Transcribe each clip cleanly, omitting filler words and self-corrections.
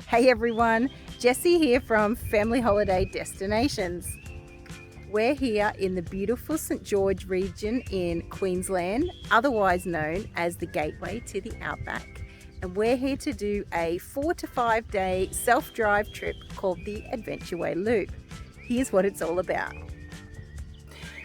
Hey everyone, Jessie here from Family Holiday Destinations. We're here in the beautiful St George region in Queensland, otherwise known as the gateway to the outback. And we're here to do a 4 to 5 day self-drive trip called the Adventure Way Loop. Here's what it's all about.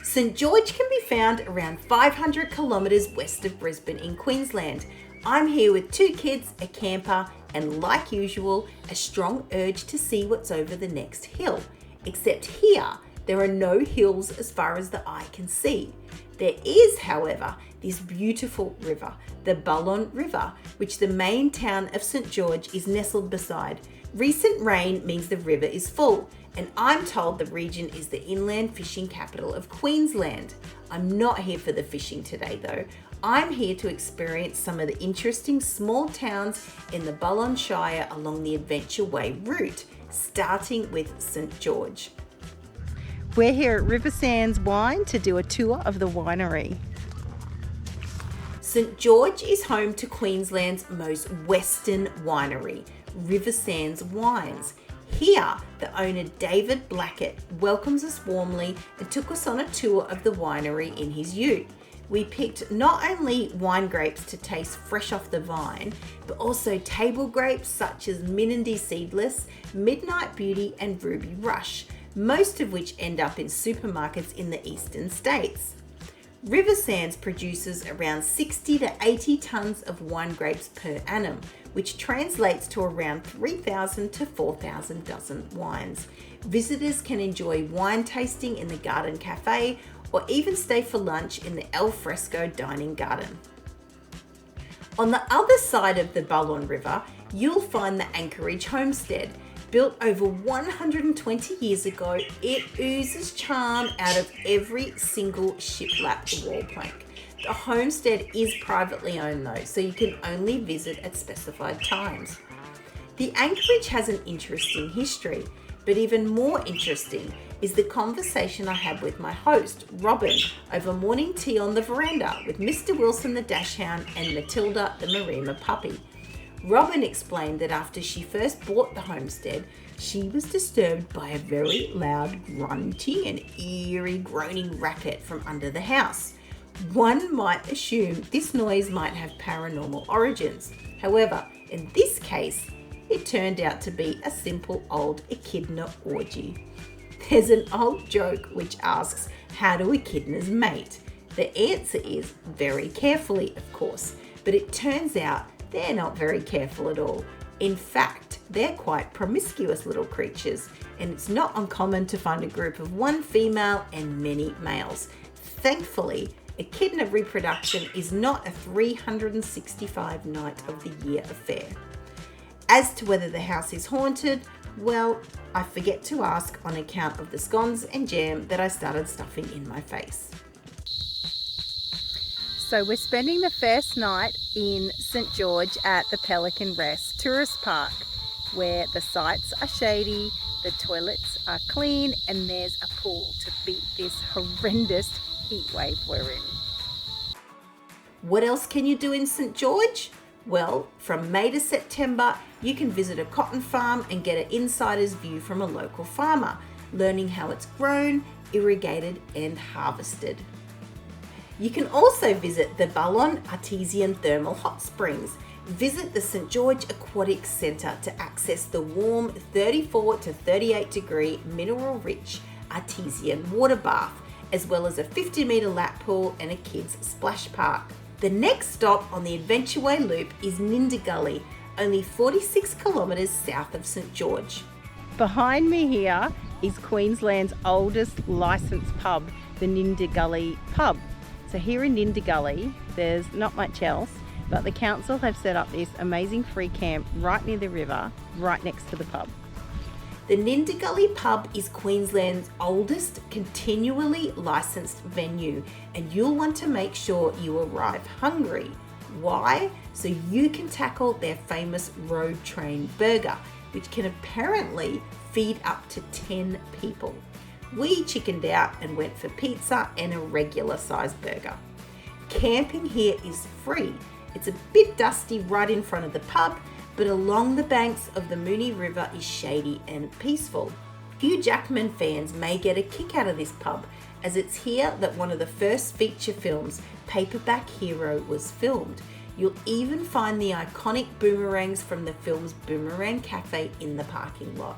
St George can be found around 500 kilometres west of Brisbane in Queensland. I'm here with 2 kids, a camper, and like usual, a strong urge to see what's over the next hill. Except here, there are no hills as far as the eye can see. There is, however, this beautiful river, the Bollon River, which the main town of St George is nestled beside. Recent rain means the river is full, and I'm told the region is the inland fishing capital of Queensland. I'm not here for the fishing today though. I'm here to experience some of the interesting small towns in the Bollon Shire along the Adventure Way route, starting with St George. We're here at River Sands Wine to do a tour of the winery. St George is home to Queensland's most western winery, River Sands Wines. Here, the owner David Blackett welcomes us warmly and took us on a tour of the winery in his ute. We picked not only wine grapes to taste fresh off the vine, but also table grapes such as Nindigully Seedless, Midnight Beauty and Ruby Rush, most of which end up in supermarkets in the eastern states. River Sands produces around 60 to 80 tonnes of wine grapes per annum, which translates to around 3,000 to 4,000 dozen wines. Visitors can enjoy wine tasting in the Garden Cafe or even stay for lunch in the al fresco dining garden. On the other side of the Bollon River, you'll find the Anchorage Homestead. Built over 120 years ago, it oozes charm out of every single shiplap wall plank. The homestead is privately owned though, so you can only visit at specified times. The Anchorage has an interesting history, but even more interesting is the conversation I had with my host, Robin, over morning tea on the veranda with Mr. Wilson the Dashhound and Matilda the Marima puppy. Robin explained that after she first bought the homestead, she was disturbed by a very loud grunting and eerie groaning racket from under the house. One might assume this noise might have paranormal origins. However, in this case, it turned out to be a simple old echidna orgy. There's an old joke which asks, how do echidnas mate? The answer is very carefully, of course, but it turns out they're not very careful at all. In fact, they're quite promiscuous little creatures, and it's not uncommon to find a group of one female and many males. Thankfully, echidna reproduction is not a 365 night of the year affair. As to whether the house is haunted, well, I forget to ask on account of the scones and jam that I started stuffing in my face. So we're spending the first night in St George at the Pelican Rest Tourist Park, where the sights are shady, the toilets are clean, and there's a pool to beat this horrendous heat wave we're in. What else can you do in St George? Well, from May to September, you can visit a cotton farm and get an insider's view from a local farmer, learning how it's grown, irrigated, and harvested. You can also visit the Bollon Artesian Thermal Hot Springs. Visit the St George Aquatic Centre to access the warm 34 to 38 degree mineral-rich artesian water bath, as well as a 50-metre lap pool and a kids' splash park. The next stop on the Adventure Way Loop is Nindigully, only 46 kilometres south of St George. Behind me here is Queensland's oldest licensed pub, the Nindigully pub. So here in Nindigully, there's not much else, but the council have set up this amazing free camp right near the river, right next to the pub. The Nindigully pub is Queensland's oldest continually licensed venue, and you'll want to make sure you arrive hungry. Why? So you can tackle their famous road train burger, which can apparently feed up to 10 people. We chickened out and went for pizza and a regular sized burger. Camping here is free. It's a bit dusty right in front of the pub, but along the banks of the Moonee River is shady and peaceful. Few Jackman fans may get a kick out of this pub, as it's here that one of the first feature films, Paperback Hero, was filmed. You'll even find the iconic boomerangs from the film's Boomerang Cafe in the parking lot.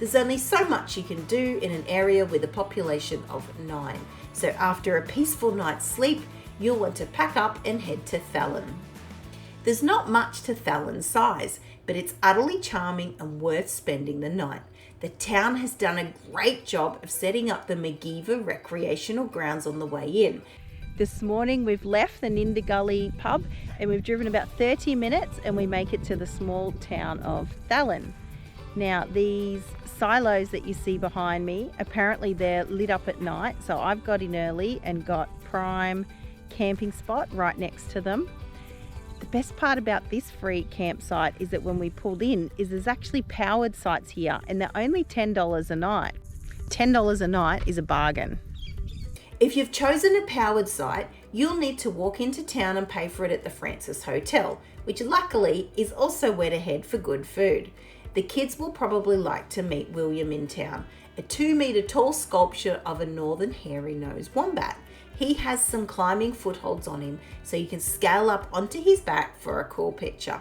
There's only so much you can do in an area with a population of 9, so after a peaceful night's sleep, you'll want to pack up and head to Thallon. There's not much to Thallon's size, but it's utterly charming and worth spending the night. The town has done a great job of setting up the McGeever recreational grounds on the way in. This morning we've left the Nindigully pub and we've driven about 30 minutes and we make it to the small town of Thallon. Now these silos that you see behind me, apparently they're lit up at night, so I've got in early and got prime camping spot right next to them. The best part about this free campsite is that when we pulled in, there's actually powered sites here and they're only $10 a night. $10 a night is a bargain. If you've chosen a powered site, you'll need to walk into town and pay for it at the Francis Hotel, which luckily is also where to head for good food. The kids will probably like to meet William in town, a 2-metre tall sculpture of a northern hairy-nosed wombat. He has some climbing footholds on him, so you can scale up onto his back for a cool picture.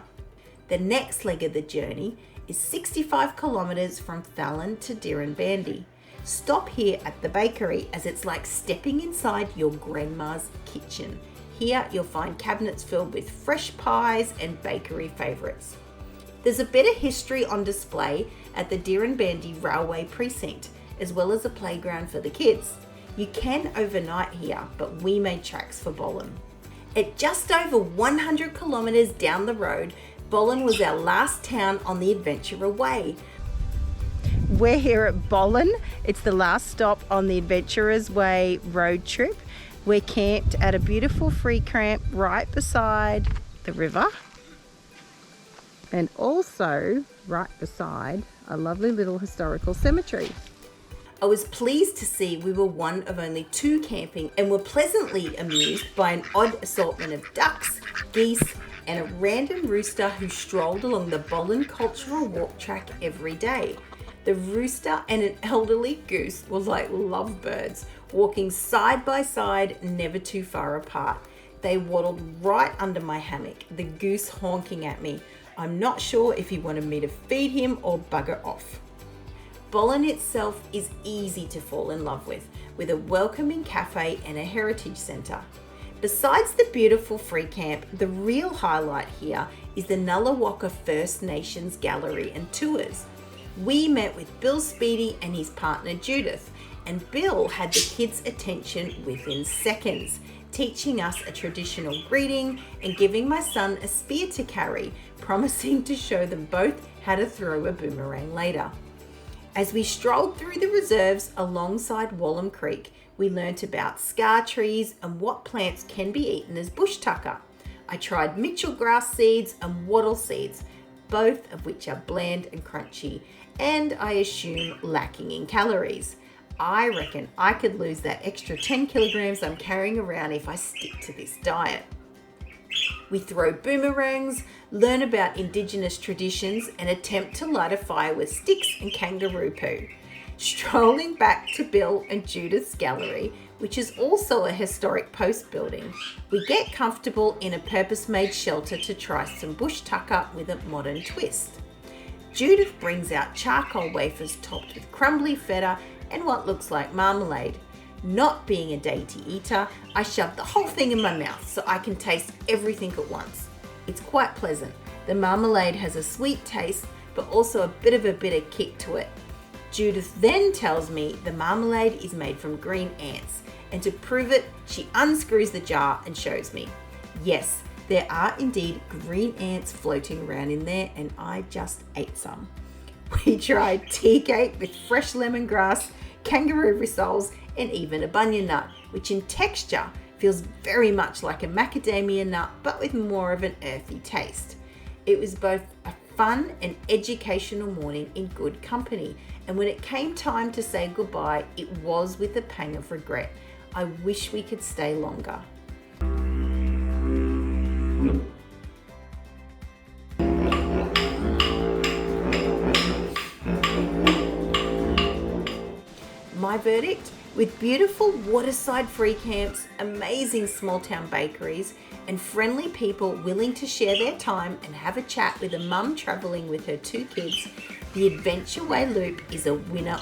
The next leg of the journey is 65 kilometres from Thallon to Dirranbandy. Stop here at the bakery, as it's like stepping inside your grandma's kitchen. Here you'll find cabinets filled with fresh pies and bakery favourites. There's a bit of history on display at the Dirranbandy Railway Precinct, as well as a playground for the kids. You can overnight here, but we made tracks for Bollon. At just over 100 kilometres down the road, Bollon was our last town on the Adventure Way. We're here at Bollon. It's the last stop on the Adventurers Way road trip. We're camped at a beautiful free camp right beside the river and also right beside a lovely little historical cemetery. I was pleased to see we were one of only 2 camping and were pleasantly amused by an odd assortment of ducks, geese, and a random rooster who strolled along the Bollon Cultural Walk track every day. The rooster and an elderly goose were like lovebirds, walking side by side, never too far apart. They waddled right under my hammock, the goose honking at me. I'm not sure if he wanted me to feed him or bugger off. Bollon itself is easy to fall in love with a welcoming cafe and a heritage centre. Besides the beautiful free camp, the real highlight here is the Nullawaka First Nations Gallery and Tours. We met with Bill Speedy and his partner Judith, and Bill had the kids' attention within seconds, teaching us a traditional greeting and giving my son a spear to carry, promising to show them both how to throw a boomerang later. As we strolled through the reserves alongside Wallam Creek, we learnt about scar trees and what plants can be eaten as bush tucker. I tried Mitchell grass seeds and wattle seeds, both of which are bland and crunchy, and I assume lacking in calories. I reckon I could lose that extra 10 kilograms I'm carrying around if I stick to this diet. We throw boomerangs, learn about Indigenous traditions, and attempt to light a fire with sticks and kangaroo poo. Strolling back to Bill and Judith's gallery, which is also a historic post building, we get comfortable in a purpose-made shelter to try some bush tucker with a modern twist. Judith brings out charcoal wafers topped with crumbly feta and what looks like marmalade. Not being a dainty eater, I shove the whole thing in my mouth so I can taste everything at once. It's quite pleasant. The marmalade has a sweet taste, but also a bit of a bitter kick to it. Judith then tells me the marmalade is made from green ants, and to prove it, she unscrews the jar and shows me. Yes, there are indeed green ants floating around in there, and I just ate some. We tried tea cake with fresh lemongrass, kangaroo rissoles, and even a bunya nut, which in texture feels very much like a macadamia nut, but with more of an earthy taste. It was both a fun and educational morning in good company, and when it came time to say goodbye, it was with a pang of regret. I wish we could stay longer. my verdict? With beautiful waterside free camps, amazing small town bakeries, and friendly people willing to share their time and have a chat with a mum travelling with her 2 kids, the Adventure Way Loop is a winner.